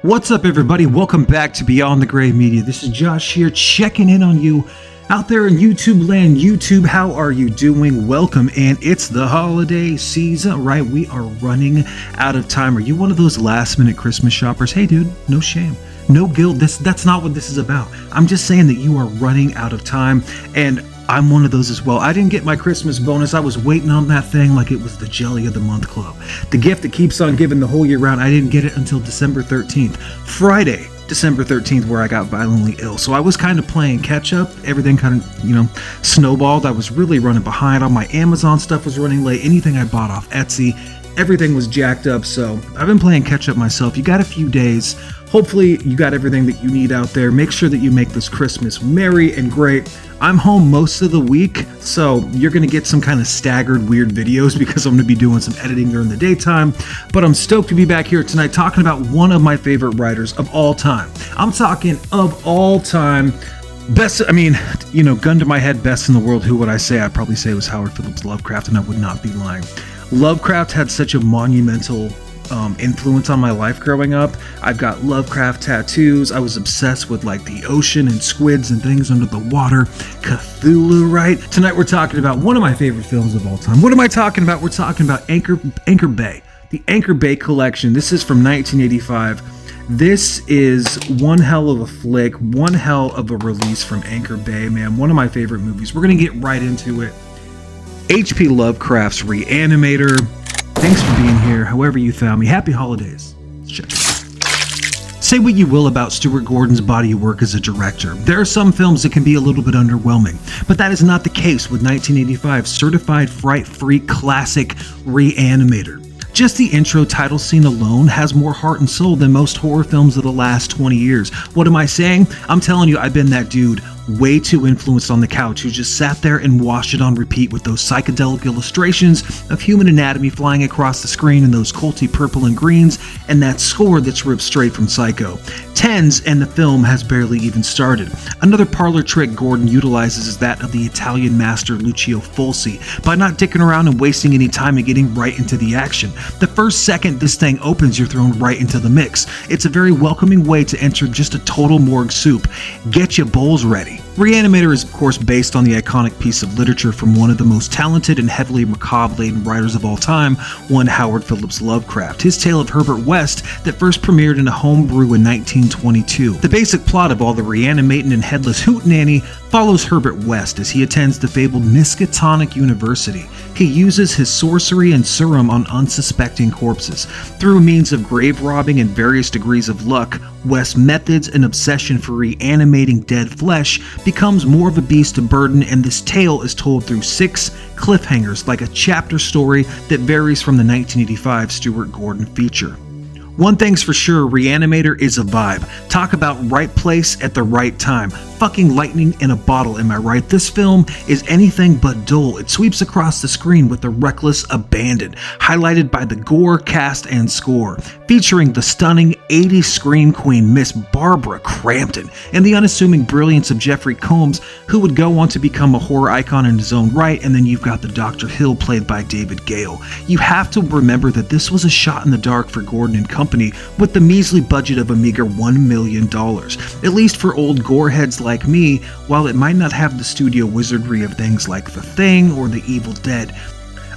What's up, everybody? Welcome back to Beyond the Gray Media. This is Josh here, checking in on you out there in YouTube land. YouTube, how are you doing? Welcome, and it's the holiday season, right? We are running out of time. Are you one of those last-minute Christmas shoppers? Hey, dude, no shame, no guilt. That's not what this is about. I'm just saying that you are running out of time, and I'm one of those as well. I didn't get my Christmas bonus. I was waiting on that thing like it was the Jelly of the Month Club. The gift that keeps on giving the whole year round. I didn't get it until December 13th. Friday, December 13th, where I got violently ill. So I was kind of playing catch up. Everything kind of, snowballed. I was really running behind. All my Amazon stuff was running late. Anything I bought off Etsy, everything was jacked up. So I've been playing catch up myself. You got a few days. Hopefully you got everything that you need out there. Make sure that you make this Christmas merry and great. I'm home most of the week, so you're going to get some kind of staggered weird videos because I'm going to be doing some editing during the daytime. But I'm stoked to be back here tonight talking about one of my favorite writers of all time. I'm talking of all time. Best, gun to my head, best in the world. Who would I say? I'd probably say it was Howard Phillips Lovecraft, and I would not be lying. Lovecraft had such a monumental influence on my life growing up. I've got Lovecraft tattoos. I was obsessed with like the ocean and squids and things under the water. Cthulhu, right? Tonight we're talking about one of my favorite films of all time. What am I talking about? We're talking about Anchor Bay. The Anchor Bay collection. This is from 1985. This is one hell of a flick, one hell of a release from Anchor Bay, man. One of my favorite movies. We're going to get right into it. H.P. Lovecraft's Re-Animator. Thanks for being here, however you found me. Happy holidays. Let's check it out. Say what you will about Stuart Gordon's body of work as a director. There are some films that can be a little bit underwhelming, but that is not the case with 1985's certified fright-free classic Re-Animator. Just the intro title scene alone has more heart and soul than most horror films of the last 20 years. What am I saying? I'm telling you, I've been that dude way too influenced on the couch who just sat there and watched it on repeat with those psychedelic illustrations of human anatomy flying across the screen and those culty purple and greens and that score that's ripped straight from Psycho. Tens, and the film has barely even started. Another parlor trick Gordon utilizes is that of the Italian master Lucio Fulci by not dicking around and wasting any time and getting right into the action. The first second this thing opens, you're thrown right into the mix. It's a very welcoming way to enter just a total morgue soup. Get your bowls ready. Re-Animator is of course based on the iconic piece of literature from one of the most talented and heavily macabre-laden writers of all time, one Howard Phillips Lovecraft. His tale of Herbert West that first premiered in a homebrew in 1922. The basic plot of all the reanimating and headless hootenanny follows Herbert West as he attends the fabled Miskatonic University. He uses his sorcery and serum on unsuspecting corpses. Through means of grave robbing and various degrees of luck, West's methods and obsession for reanimating dead flesh becomes more of a beast of burden, and this tale is told through 6 cliffhangers like a chapter story that varies from the 1985 Stuart Gordon feature. One thing's for sure, Re-Animator is a vibe. Talk about right place at the right time. Fucking lightning in a bottle, am I right? This film is anything but dull. It sweeps across the screen with a reckless abandon, highlighted by the gore, cast, and score, featuring the stunning 80s scream queen Miss Barbara Crampton and the unassuming brilliance of Jeffrey Combs, who would go on to become a horror icon in his own right, and then you've got the Dr. Hill played by David Gale. You have to remember that this was a shot in the dark for Gordon and company with the measly budget of a meager $1 million. At least for old goreheads like me, while it might not have the studio wizardry of things like The Thing or The Evil Dead.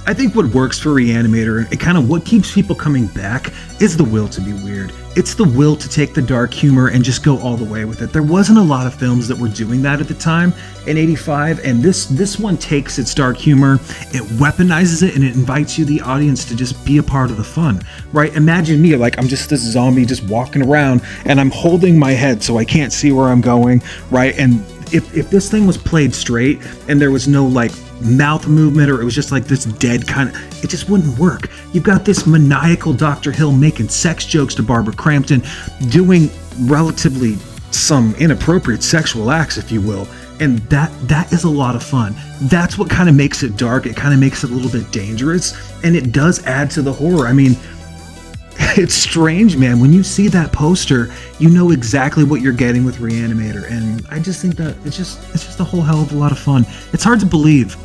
I think what works for Re-Animator and kind of what keeps people coming back is the will to be weird. It's the will to take the dark humor and just go all the way with it. There wasn't a lot of films that were doing that at the time in 85, and this one takes its dark humor, it weaponizes it, and it invites you, the audience, to just be a part of the fun, right? Imagine me, like I'm just this zombie just walking around, and I'm holding my head so I can't see where I'm going, right? And if this thing was played straight and there was no like mouth movement, or it was just like this dead kind of, it just wouldn't work. You've got this maniacal Dr. Hill making sex jokes to Barbara Crampton, doing relatively some inappropriate sexual acts, if you will, and that is a lot of fun. That's what kind of makes it dark. It kind of makes it a little bit dangerous, and it does add to the horror. I mean, it's strange, man. When you see that poster, you know exactly what you're getting with Re-Animator, and I just think that it's just a whole hell of a lot of fun. It's hard to believe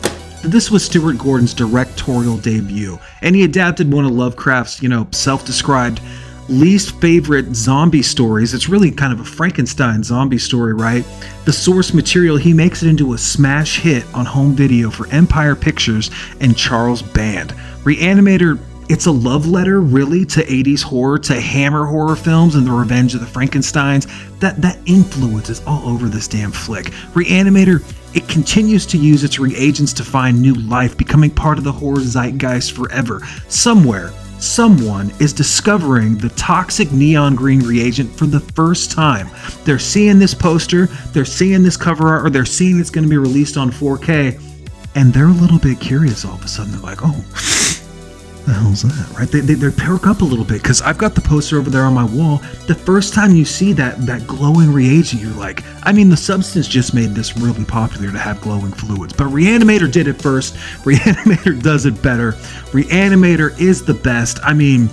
that this was Stuart Gordon's directorial debut, and he adapted one of Lovecraft's, self-described least favorite zombie stories. It's really kind of a Frankenstein zombie story, right? The source material, he makes it into a smash hit on home video for Empire Pictures and Charles Band. Re-Animator, it's a love letter, really, to 80s horror, to Hammer horror films and the Revenge of the Frankensteins. That influence is all over this damn flick. Re-Animator, it continues to use its reagents to find new life, becoming part of the horror zeitgeist forever. Somewhere, someone is discovering the toxic neon green reagent for the first time. They're seeing this poster, they're seeing this cover art, or they're seeing it's going to be released on 4K, and they're a little bit curious all of a sudden. They're like, oh, the hell's that, right? They perk up a little bit, because I've got the poster over there on my wall. The first time you see that glowing reagent, you're like, I mean, the substance just made this really popular to have glowing fluids, but Re-Animator did it first. Re-Animator does it better. Re-Animator is the best. I mean,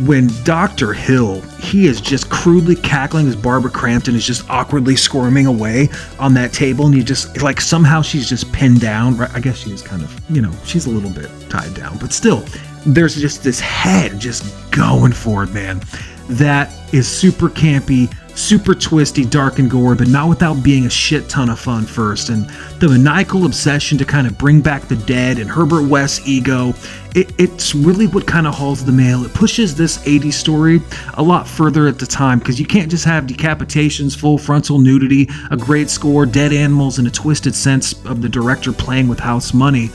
when Dr. Hill, he is just crudely cackling as Barbara Crampton is just awkwardly squirming away on that table, and you just, like, somehow she's just pinned down, right? I guess she is kind of, she's a little bit tied down, but still, there's just this head just going for it, man. That is super campy, super twisty, dark and gory, but not without being a shit ton of fun first. And the maniacal obsession to kind of bring back the dead and Herbert West's ego, it's really what kind of hauls the mail. It pushes this 80s story a lot further at the time, because you can't just have decapitations, full frontal nudity, a great score, dead animals, and a twisted sense of the director playing with house money.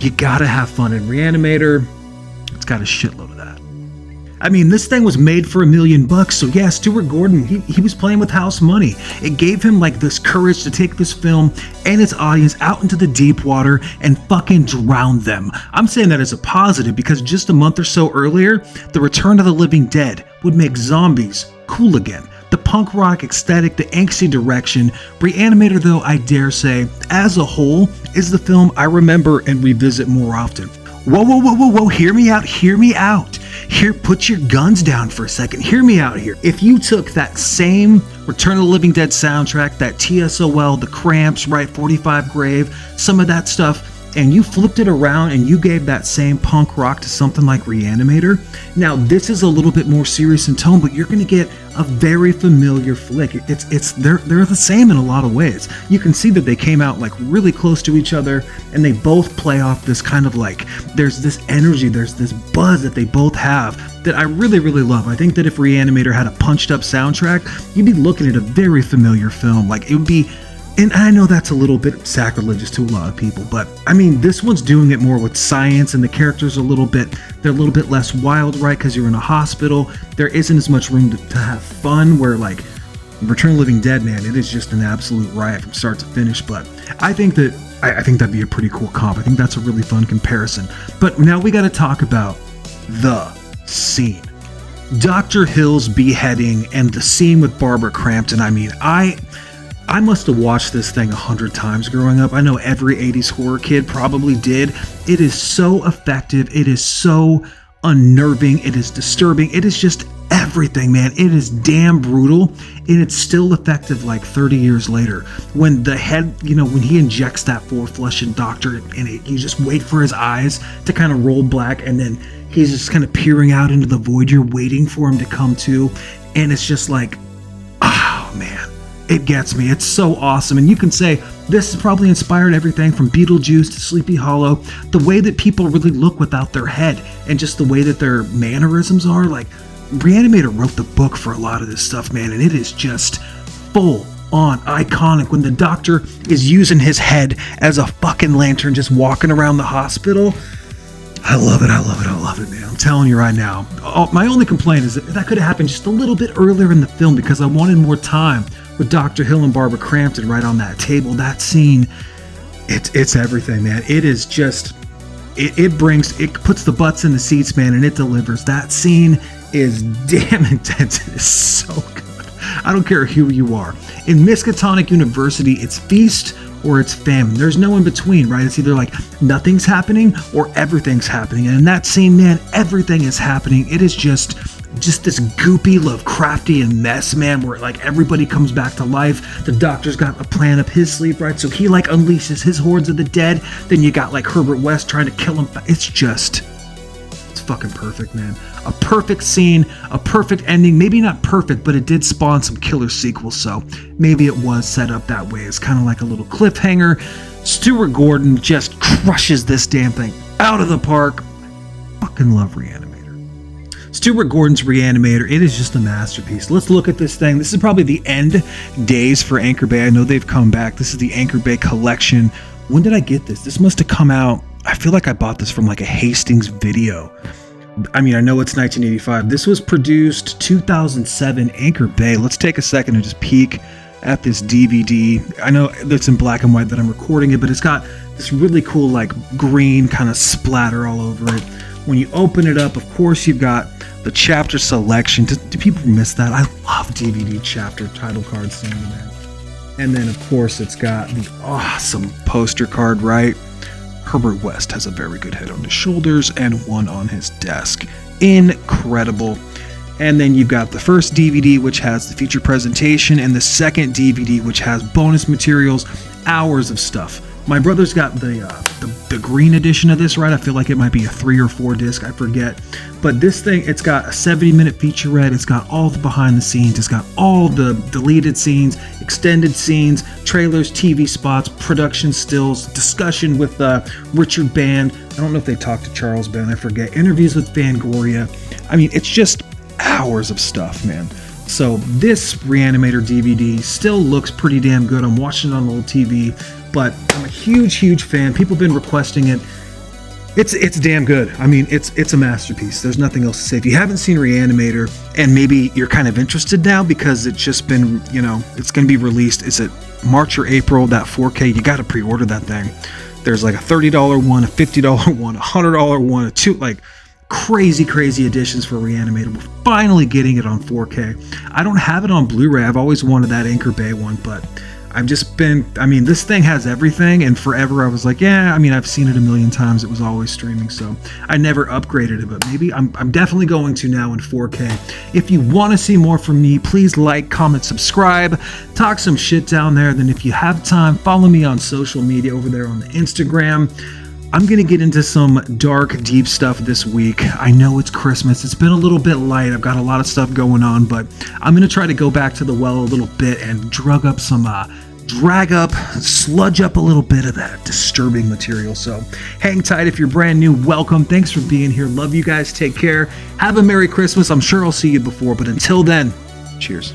You gotta have fun. In Re-Animator, it's got a shitload of that. I mean, this thing was made for $1 million, so yeah, Stuart Gordon, he was playing with house money. It gave him like this courage to take this film and its audience out into the deep water and fucking drown them. I'm saying that as a positive, because just a month or so earlier, The Return of the Living Dead would make zombies cool again. The punk rock aesthetic, the angsty direction. Re-Animator, though, I dare say, as a whole, is the film I remember and revisit more often. Whoa, hear me out. Here, put your guns down for a second. Hear me out here. If you took that same Return of the Living Dead soundtrack, that TSOL, the Cramps, right, 45 Grave, some of that stuff, and you flipped it around and you gave that same punk rock to something like Re-Animator. Now, this is a little bit more serious in tone, but you're going to get a very familiar flick. They're the same in a lot of ways. You can see that they came out like really close to each other, and they both play off this kind of like, there's this energy, there's this buzz that they both have that I really, really love. I think that if Re-Animator had a punched up soundtrack, you'd be looking at a very familiar film. Like, it would be, and I know that's a little bit sacrilegious to a lot of people, but I mean, this one's doing it more with science, and the characters they're a little bit less wild, right? Because you're in a hospital. There isn't as much room to have fun, where like Return of the Living Dead, man, it is just an absolute riot from start to finish. But I think that'd be a pretty cool comp. I think that's a really fun comparison. But now we got to talk about the scene. Dr. Hill's beheading and the scene with Barbara Crampton. I mean, I must have watched this thing 100 times growing up. I know every 80s horror kid probably did. It is so effective. It is so unnerving. It is disturbing. It is just everything, man. It is damn brutal, and it's still effective like 30 years later. When the head, when he injects that four-flushing doctor, and you just wait for his eyes to kind of roll black, and then he's just kind of peering out into the void. You're waiting for him to come to, and it's just like, oh, man. It gets me. It's so awesome. And you can say this has probably inspired everything from Beetlejuice to Sleepy Hollow. The way that people really look without their head, and just the way that their mannerisms are. Like, Re-Animator wrote the book for a lot of this stuff, man. And it is just full on iconic when the doctor is using his head as a fucking lantern, just walking around the hospital. I love it, man. I'm telling you right now. My only complaint is that could have happened just a little bit earlier in the film, because I wanted more time with Dr. Hill and Barbara Crampton right on that table. That scene, it's everything, man. It is just, it puts the butts in the seats, man, and it delivers. That scene is damn intense. It is so good. I don't care who you are. In Miskatonic University, it's feast or it's famine. There's no in between, right? It's either like nothing's happening or everything's happening. And in that scene, man, everything is happening. It is just this goopy, Lovecraftian mess, man, where like everybody comes back to life. The doctor's got a plan up his sleeve, right? So he like unleashes his hordes of the dead. Then you got like Herbert West trying to kill him. It's fucking perfect, man. A perfect scene, a perfect ending. Maybe not perfect, but it did spawn some killer sequels, so maybe it was set up that way. It's kind of like a little cliffhanger. Stuart Gordon just crushes this damn thing out of the park. Fucking love Re-Animator. Stuart Gordon's Re-Animator, it is just a masterpiece. Let's look at this thing. This is probably the end days for Anchor Bay. I know they've come back. This is the Anchor Bay collection. When did I get this? This must have come out, I feel like I bought this from like a Hastings video. I mean, I know it's 1985. This was produced 2007, Anchor Bay. Let's take a second and just peek at this DVD. I know it's in black and white that I'm recording it, but it's got this really cool like green kind of splatter all over it. When you open it up, of course, you've got the chapter selection. Do people miss that? I love DVD chapter title card scene, man. And then, of course, it's got the awesome poster card, right? Herbert West has a very good head on his shoulders and one on his desk. Incredible. And then you've got the first DVD, which has the feature presentation, and the second DVD, which has bonus materials, hours of stuff. My brother's got the green edition of this, right? I feel like it might be a 3 or 4 disc, I forget. But this thing, it's got a 70-minute featurette. It's got all the behind the scenes. It's got all the deleted scenes, extended scenes, trailers, TV spots, production stills, discussion with Richard Band. I don't know if they talked to Charles Band, I forget. Interviews with Fangoria. I mean, it's just hours of stuff, man. So this Re-Animator DVD still looks pretty damn good. I'm watching it on the old TV, but I'm a huge fan. People have been requesting it. It's damn good. I mean, it's a masterpiece. There's nothing else to say. If you haven't seen Re-Animator, and maybe you're kind of interested now because it's just been, you know, it's going to be released. Is it March or April? That 4K, you got to pre-order that thing. There's like a $30 one, a $50 one, a $100 one, a two, like crazy editions for Re-Animator. We're finally getting it on 4K. I don't have it on Blu-ray. I've always wanted that Anchor Bay one, but I've just been, I mean, this thing has everything, and forever I was like, yeah, I mean, I've seen it a million times. It was always streaming, so I never upgraded it, but maybe I'm definitely going to now in 4K. If you want to see more from me, please like, comment, subscribe, talk some shit down there. Then if you have time, follow me on social media over there on the Instagram. I'm going to get into some dark, deep stuff this week. I know it's Christmas. It's been a little bit light. I've got a lot of stuff going on, but I'm going to try to go back to the well a little bit and drag up, sludge up a little bit of that disturbing material. So hang tight if you're brand new. Welcome. Thanks for being here. Love you guys. Take care. Have a Merry Christmas. I'm sure I'll see you before, but until then, cheers.